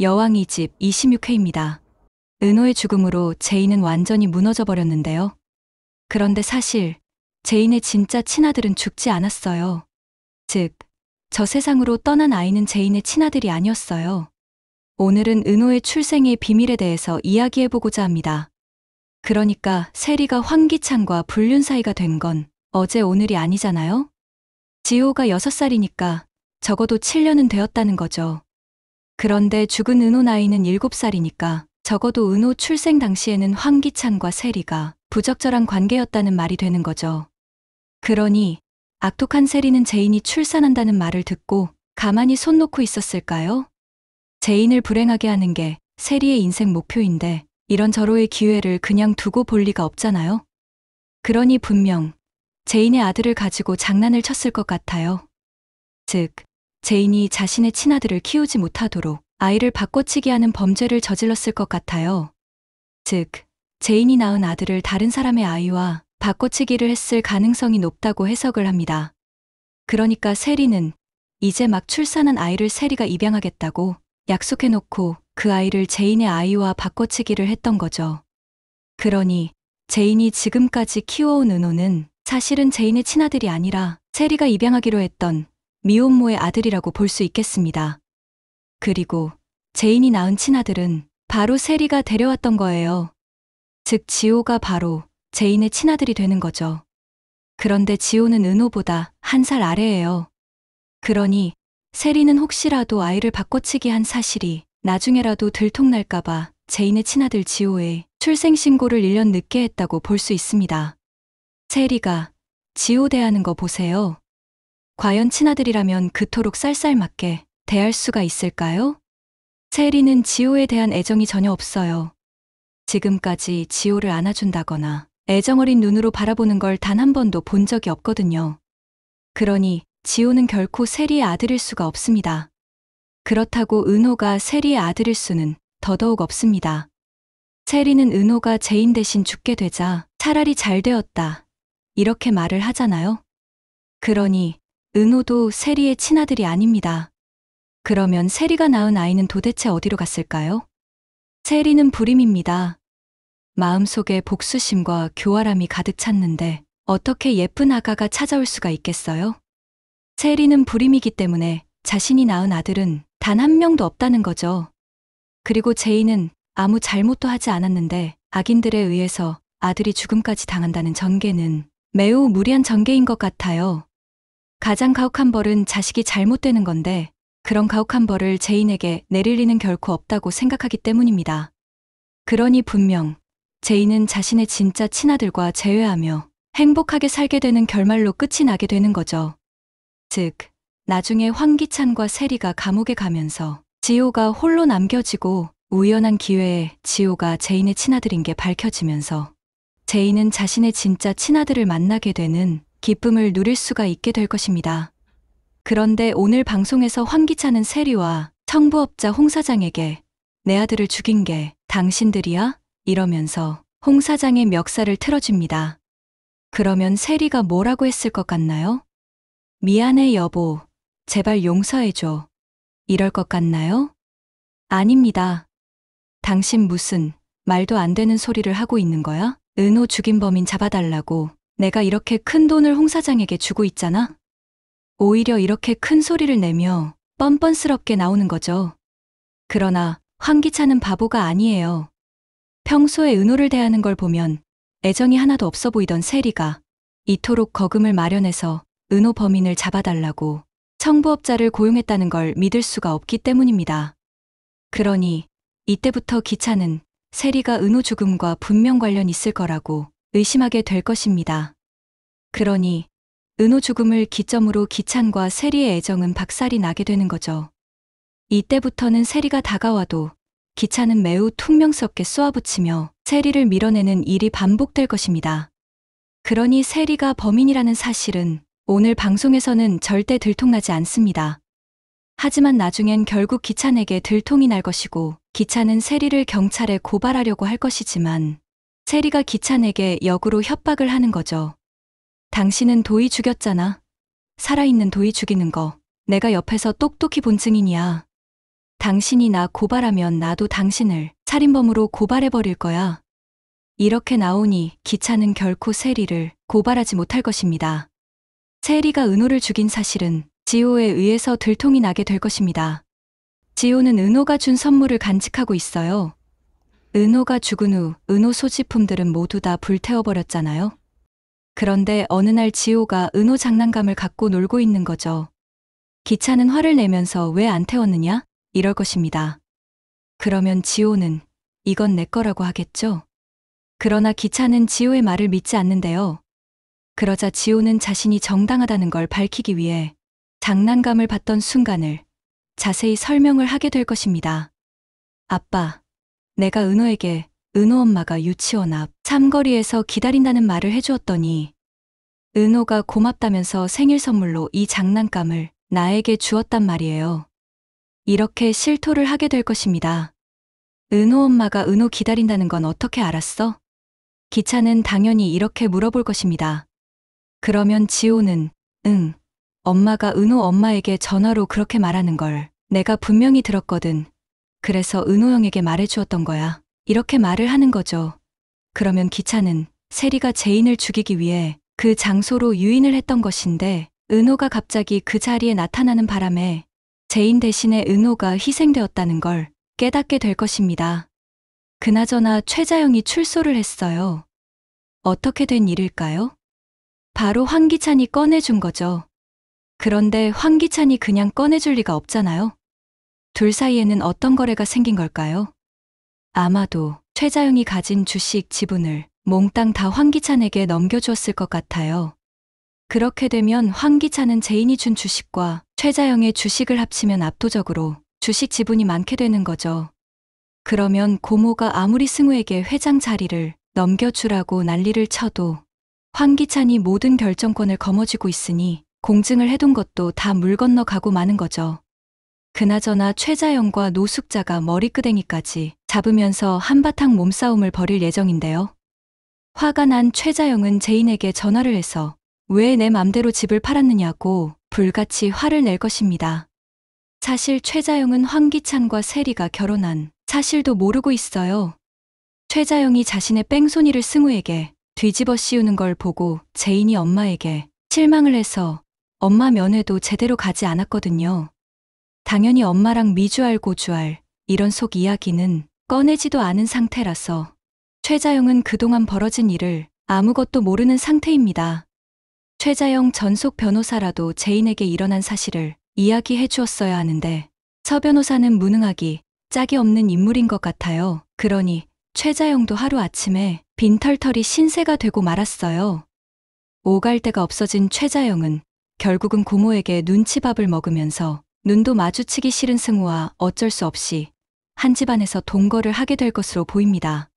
여왕이 집 26회입니다. 은호의 죽음으로 제인은 완전히 무너져 버렸는데요. 그런데 사실 제인의 진짜 친아들은 죽지 않았어요. 즉, 저 세상으로 떠난 아이는 제인의 친아들이 아니었어요. 오늘은 은호의 출생의 비밀에 대해서 이야기해보고자 합니다. 그러니까 세리가 황기찬과 불륜 사이가 된 건 어제 오늘이 아니잖아요? 지호가 6살이니까 적어도 7년은 되었다는 거죠. 그런데 죽은 은호 나이는 7살이니까 적어도 은호 출생 당시에는 황기찬과 세리가 부적절한 관계였다는 말이 되는 거죠. 그러니 악독한 세리는 제인이 출산한다는 말을 듣고 가만히 손 놓고 있었을까요? 제인을 불행하게 하는 게 세리의 인생 목표인데 이런저로의 기회를 그냥 두고 볼 리가 없잖아요. 그러니 분명 제인의 아들을 가지고 장난을 쳤을 것 같아요. 즉, 제인이 자신의 친아들을 키우지 못하도록 아이를 바꿔치기 하는 범죄를 저질렀을 것 같아요. 즉, 제인이 낳은 아들을 다른 사람의 아이와 바꿔치기를 했을 가능성이 높다고 해석을 합니다. 그러니까 세리는 이제 막 출산한 아이를 세리가 입양하겠다고 약속해놓고 그 아이를 제인의 아이와 바꿔치기를 했던 거죠. 그러니 제인이 지금까지 키워온 은호는 사실은 제인의 친아들이 아니라 세리가 입양하기로 했던 미혼모의 아들이라고 볼 수 있겠습니다. 그리고 제인이 낳은 친아들은 바로 세리가 데려왔던 거예요. 즉 지호가 바로 제인의 친아들이 되는 거죠. 그런데 지호는 은호보다 1살 아래예요. 그러니 세리는 혹시라도 아이를 바꿔치기 한 사실이 나중에라도 들통날까봐 제인의 친아들 지호의 출생신고를 1년 늦게 했다고 볼 수 있습니다. 세리가 지호 대하는 거 보세요. 과연 친아들이라면 그토록 쌀쌀맞게 대할 수가 있을까요? 세리는 지호에 대한 애정이 전혀 없어요. 지금까지 지호를 안아준다거나 애정어린 눈으로 바라보는 걸 단 한 번도 본 적이 없거든요. 그러니 지호는 결코 세리의 아들일 수가 없습니다. 그렇다고 은호가 세리의 아들일 수는 더더욱 없습니다. 세리는 은호가 제인 대신 죽게 되자 차라리 잘 되었다, 이렇게 말을 하잖아요. 그러니 은호도 세리의 친아들이 아닙니다. 그러면 세리가 낳은 아이는 도대체 어디로 갔을까요? 세리는 불임입니다. 마음속에 복수심과 교활함이 가득 찼는데 어떻게 예쁜 아가가 찾아올 수가 있겠어요? 세리는 불임이기 때문에 자신이 낳은 아들은 단 한 명도 없다는 거죠. 그리고 제인은 아무 잘못도 하지 않았는데 악인들에 의해서 아들이 죽음까지 당한다는 전개는 매우 무리한 전개인 것 같아요. 가장 가혹한 벌은 자식이 잘못되는 건데 그런 가혹한 벌을 제인에게 내릴 리는 결코 없다고 생각하기 때문입니다. 그러니 분명 제인은 자신의 진짜 친아들과 재회하며 행복하게 살게 되는 결말로 끝이 나게 되는 거죠. 즉, 나중에 황기찬과 세리가 감옥에 가면서 지호가 홀로 남겨지고 우연한 기회에 지호가 제인의 친아들인 게 밝혀지면서 제인은 자신의 진짜 친아들을 만나게 되는 기쁨을 누릴 수가 있게 될 것입니다. 그런데 오늘 방송에서 황기찬은 세리와 청부업자 홍 사장에게 내 아들을 죽인 게 당신들이야? 이러면서 홍 사장의 멱살을 틀어줍니다. 그러면 세리가 뭐라고 했을 것 같나요? 미안해 여보, 제발 용서해줘. 이럴 것 같나요? 아닙니다. 당신 무슨 말도 안 되는 소리를 하고 있는 거야? 은호 죽인 범인 잡아달라고 내가 이렇게 큰 돈을 홍 사장에게 주고 있잖아? 오히려 이렇게 큰 소리를 내며 뻔뻔스럽게 나오는 거죠. 그러나 황기찬은 바보가 아니에요. 평소에 은호를 대하는 걸 보면 애정이 하나도 없어 보이던 세리가 이토록 거금을 마련해서 은호 범인을 잡아달라고 청부업자를 고용했다는 걸 믿을 수가 없기 때문입니다. 그러니 이때부터 기찬은 세리가 은호 죽음과 분명 관련 있을 거라고 의심하게 될 것입니다. 그러니 은호 죽음을 기점으로 기찬과 세리의 애정은 박살이 나게 되는 거죠. 이때부터는 세리가 다가와도 기찬은 매우 퉁명스럽게 쏘아붙이며 세리를 밀어내는 일이 반복될 것입니다. 그러니 세리가 범인이라는 사실은 오늘 방송에서는 절대 들통나지 않습니다. 하지만 나중엔 결국 기찬에게 들통이 날 것이고 기찬은 세리를 경찰에 고발하려고 할 것이지만 세리가 기찬에게 역으로 협박을 하는 거죠. 당신은 도희 죽였잖아. 살아있는 도희 죽이는 거 내가 옆에서 똑똑히 본 증인이야. 당신이 나 고발하면 나도 당신을 살인범으로 고발해버릴 거야. 이렇게 나오니 기찬은 결코 세리를 고발하지 못할 것입니다. 세리가 은호를 죽인 사실은 지호에 의해서 들통이 나게 될 것입니다. 지호는 은호가 준 선물을 간직하고 있어요. 은호가 죽은 후 은호 소지품들은 모두 다 불태워버렸잖아요. 그런데 어느 날 지호가 은호 장난감을 갖고 놀고 있는 거죠. 기찬은 화를 내면서 왜 안 태웠느냐? 이럴 것입니다. 그러면 지호는 이건 내 거라고 하겠죠? 그러나 기찬은 지호의 말을 믿지 않는데요. 그러자 지호는 자신이 정당하다는 걸 밝히기 위해 장난감을 받던 순간을 자세히 설명을 하게 될 것입니다. 아빠, 내가 은호에게 은호 엄마가 유치원 앞 삼거리에서 기다린다는 말을 해주었더니 은호가 고맙다면서 생일 선물로 이 장난감을 나에게 주었단 말이에요. 이렇게 실토를 하게 될 것입니다. 은호 엄마가 은호 기다린다는 건 어떻게 알았어? 기찬은 당연히 이렇게 물어볼 것입니다. 그러면 지호는 응, 엄마가 은호 엄마에게 전화로 그렇게 말하는 걸 내가 분명히 들었거든. 그래서 은호 형에게 말해주었던 거야. 이렇게 말을 하는 거죠. 그러면 기찬은 세리가 제인을 죽이기 위해 그 장소로 유인을 했던 것인데 은호가 갑자기 그 자리에 나타나는 바람에 제인 대신에 은호가 희생되었다는 걸 깨닫게 될 것입니다. 그나저나 최자영이 출소를 했어요. 어떻게 된 일일까요? 바로 황기찬이 꺼내준 거죠. 그런데 황기찬이 그냥 꺼내줄 리가 없잖아요. 둘 사이에는 어떤 거래가 생긴 걸까요? 아마도 최자영이 가진 주식 지분을 몽땅 다 황기찬에게 넘겨주었을 것 같아요. 그렇게 되면 황기찬은 제인이 준 주식과 최자영의 주식을 합치면 압도적으로 주식 지분이 많게 되는 거죠. 그러면 고모가 아무리 승우에게 회장 자리를 넘겨주라고 난리를 쳐도 황기찬이 모든 결정권을 거머쥐고 있으니 공증을 해둔 것도 다 물 건너 가고 마는 거죠. 그나저나 최자영과 노숙자가 머리끄댕이까지 잡으면서 한바탕 몸싸움을 벌일 예정인데요. 화가 난 최자영은 제인에게 전화를 해서 왜 내 맘대로 집을 팔았느냐고 불같이 화를 낼 것입니다. 사실 최자영은 황기찬과 세리가 결혼한 사실도 모르고 있어요. 최자영이 자신의 뺑소니를 승우에게 뒤집어 씌우는 걸 보고 제인이 엄마에게 실망을 해서 엄마 면회도 제대로 가지 않았거든요. 당연히 엄마랑 미주알 고주알 이런 속 이야기는 꺼내지도 않은 상태라서 최자영은 그동안 벌어진 일을 아무것도 모르는 상태입니다. 최자영 전속 변호사라도 제인에게 일어난 사실을 이야기해 주었어야 하는데 서 변호사는 무능하기 짝이 없는 인물인 것 같아요. 그러니 최자영도 하루아침에 빈털털이 신세가 되고 말았어요. 오갈 데가 없어진 최자영은 결국은 고모에게 눈치밥을 먹으면서 눈도 마주치기 싫은 승우와 어쩔 수 없이 한 집안에서 동거를 하게 될 것으로 보입니다.